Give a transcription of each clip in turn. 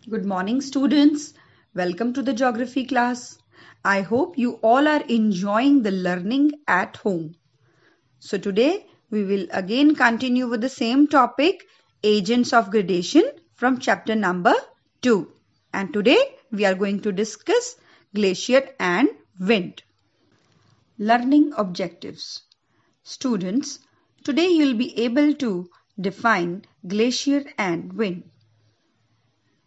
Good morning, students. Welcome to the geography class. I hope you all are enjoying the learning at home. So, today we will again continue with the same topic, agents of gradation, from chapter number 2. And today we are going to discuss glacier and wind. Learning objectives. Students, today you will be able to define glacier and wind.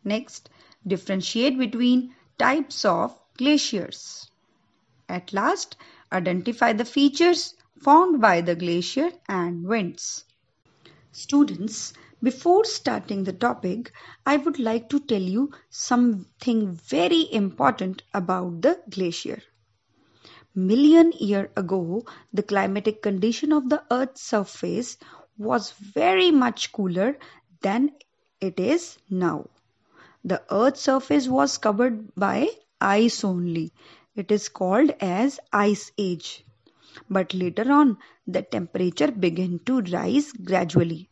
Next, differentiate between types of glaciers. At last, identify the features found by the glacier and winds. Students, before starting the topic, I would like to tell you something very important about the glacier. Million years ago, the climatic condition of the Earth's surface was very much cooler than it is now. The Earth's surface was covered by ice only. It is called as Ice Age. But later on, the temperature began to rise gradually.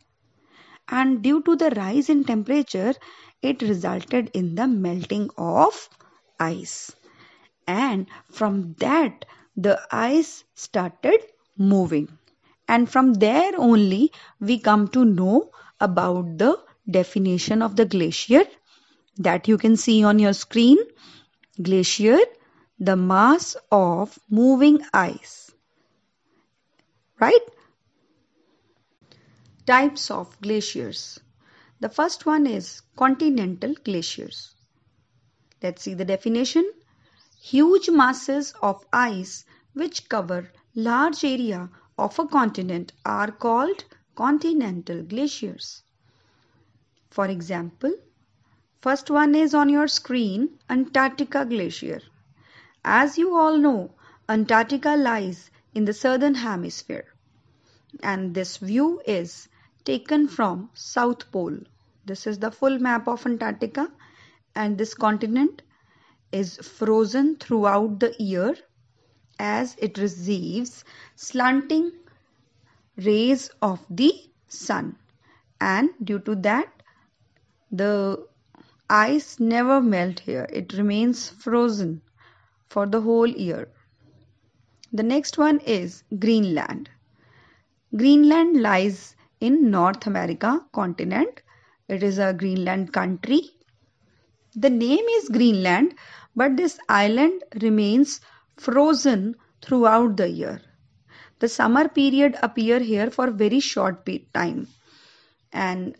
And due to the rise in temperature, it resulted in the melting of ice. And from that, the ice started moving. And from there only, we come to know about the definition of the glacier that you can see on your screen. Glacier, the mass of moving ice. Right? Types of glaciers. The first one is continental glaciers. Let's see the definition. Huge masses of ice which cover large area of a continent are called continental glaciers. For example, first one is on your screen, Antarctica Glacier. As you all know, Antarctica lies in the southern hemisphere, and this view is taken from South Pole. This is the full map of Antarctica, and this continent is frozen throughout the year as it receives slanting rays of the sun, and due to that the ice never melt here. It remains frozen for the whole year. The next one is Greenland. Greenland lies in North America continent. It is a Greenland country. The name is Greenland, but this island remains frozen throughout the year. The summer period appear here for very short time, and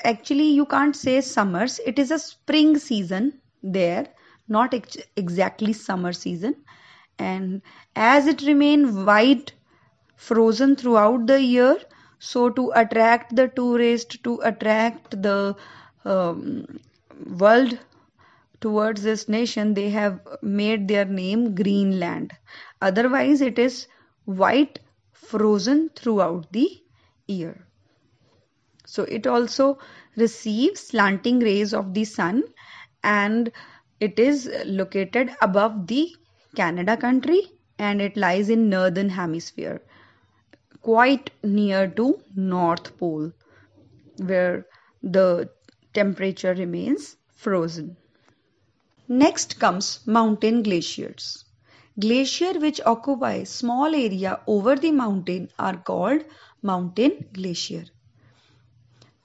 actually you can't say summers. It is a spring season there, not exactly summer season. And as it remain white frozen throughout the year, so to attract the tourist, to attract the world towards this nation, they have made their name Greenland. Otherwise it is white frozen throughout the year. So it also receives slanting rays of the sun, and it is located above the Canada country, and it lies in northern hemisphere, quite near to North Pole, where the temperature remains frozen. Next comes mountain glaciers. Glacier which occupy small area over the mountain are called mountain glacier.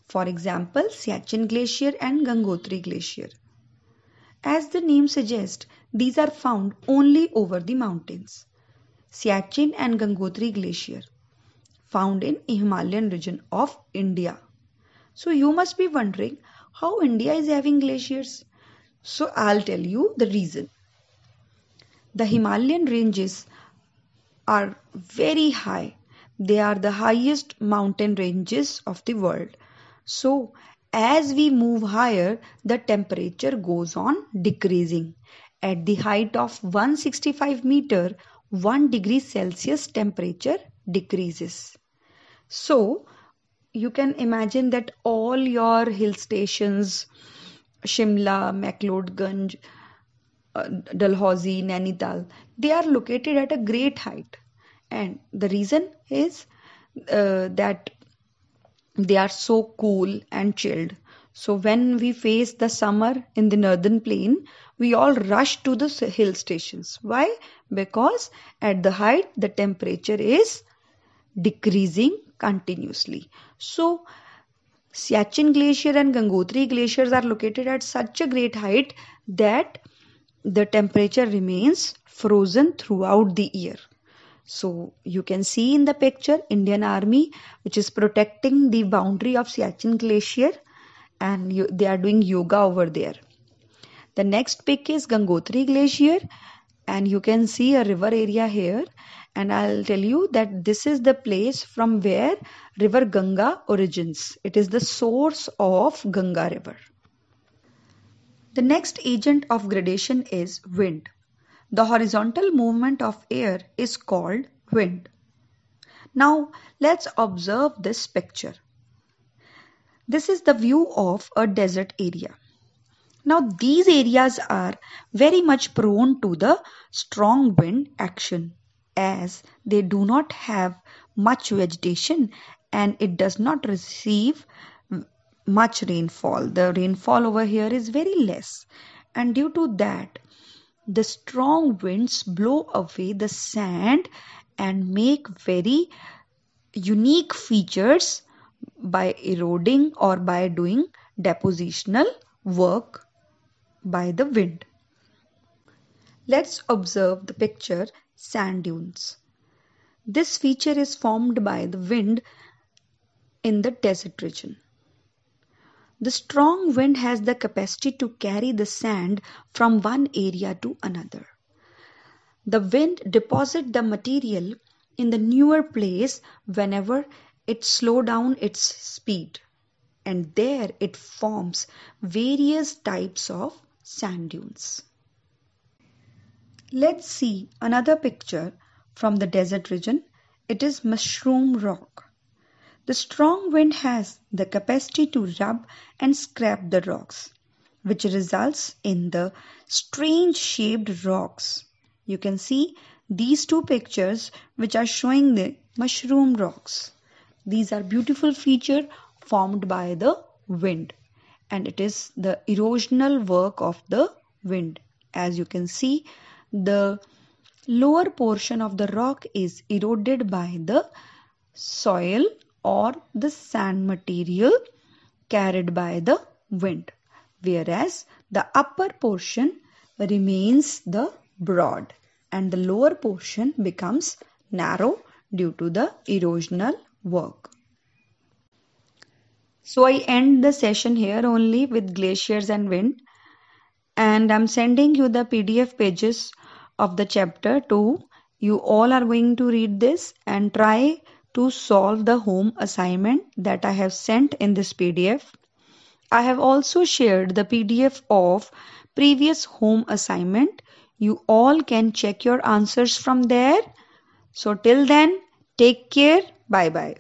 For example, Siachen Glacier and Gangotri Glacier. As the name suggests, these are found only over the mountains. Siachen and Gangotri Glacier, found in Himalayan region of India. So you must be wondering how India is having glaciers. So I'll tell you the reason. The Himalayan ranges are very high. They are the highest mountain ranges of the world. So, as we move higher, the temperature goes on decreasing. At the height of 165 meter, 1 degree Celsius temperature decreases. So, you can imagine that all your hill stations, Shimla, McLeodganj, Dalhousie, Nainital, they are located at a great height. And the reason is that they are so cool and chilled. So when we face the summer in the northern plain, we all rush to the hill stations. Why? Because at the height the temperature is decreasing continuously. So Siachen Glacier and Gangotri glaciers are located at such a great height that the temperature remains frozen throughout the year. So you can see in the picture Indian Army, which is protecting the boundary of Siachen Glacier, and they are doing yoga over there. The next pic is Gangotri Glacier, and you can see a river area here, and I'll tell you that this is the place from where river Ganga origins. It is the source of Ganga river. The next agent of gradation is wind. The horizontal movement of air is called wind. Now let's observe this picture. This is the view of a desert area. Now these areas are very much prone to the strong wind action as they do not have much vegetation and it does not receive much rainfall. The rainfall over here is very less, and due to that the strong winds blow away the sand and make very unique features by eroding or by doing depositional work by the wind. Let's observe the picture sand dunes. This feature is formed by the wind in the desert region. The strong wind has the capacity to carry the sand from one area to another. The wind deposits the material in the newer place whenever it slows down its speed, and there it forms various types of sand dunes. Let's see another picture from the desert region. It is mushroom rock. The strong wind has the capacity to rub and scrape the rocks, which results in the strange shaped rocks. You can see these two pictures which are showing the mushroom rocks. These are beautiful features formed by the wind, and it is the erosional work of the wind. As you can see, the lower portion of the rock is eroded by the soil or the sand material carried by the wind, whereas the upper portion remains the broad and the lower portion becomes narrow due to the erosional work. So I end the session here only with glaciers and wind, and I'm sending you the PDF pages of the chapter 2. You all are going to read this and try to solve the home assignment that I have sent in this PDF. I have also shared the PDF of previous home assignment. You all can check your answers from there. So till then, take care. Bye bye.